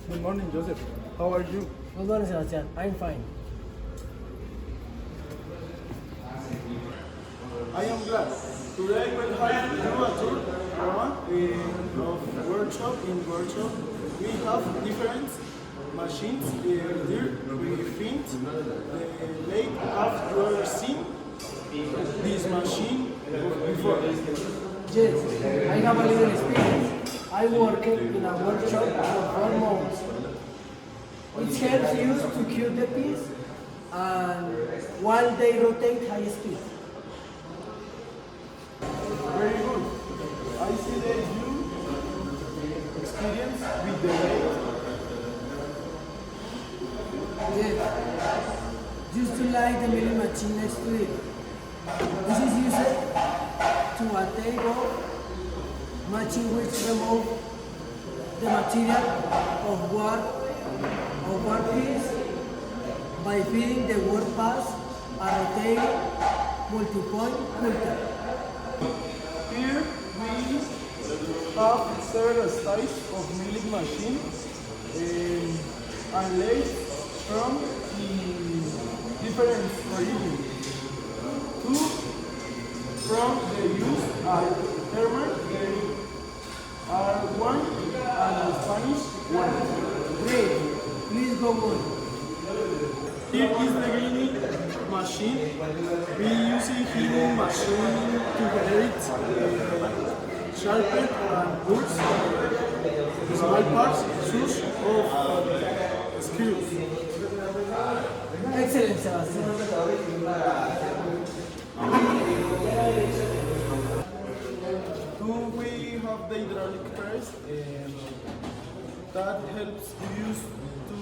Good morning, Joseph. How are you? Good morning, Sebastian. I'm fine. I am glad. Today I will have you a tour around of workshop. In workshop, we have different machines. Here we think the late have you ever seen this machine before? Yes, I have a little experience. I worked in a workshop for 4 months. It helps you to cure the piece and while they rotate high speed. Very good. I see that you experience with the late. Yes, just to like the milling machine next to it. This is used to a table machine which remove the material of one piece by feeding the work pass a rotating multi-point filter. Here we have several styles of milling machine and lathes from different origins. Two from the use of German are one and Spanish one. Great, please go on. Here is the greening machine. We use a greening machine to generate sharpen and bolts, small parts, source of screws. Excellent, Sebastian. We have the hydraulic press that helps you use to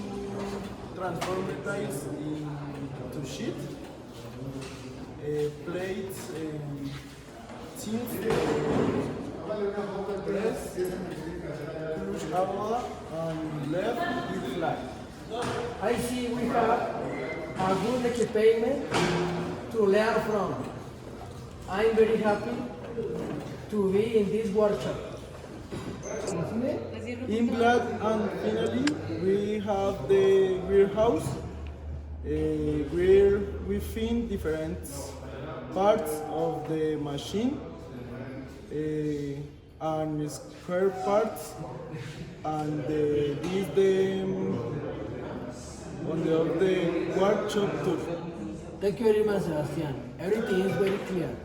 transform metals into sheet, plates, tins, press, push out and left with flat. I see we have a good equipment to learn from. I'm very happy to be in this workshop. In black and finally we have the warehouse where we find different parts of the machine and square parts and this the on the workshop tour. Thank you very much, Sebastian. Everything is very clear.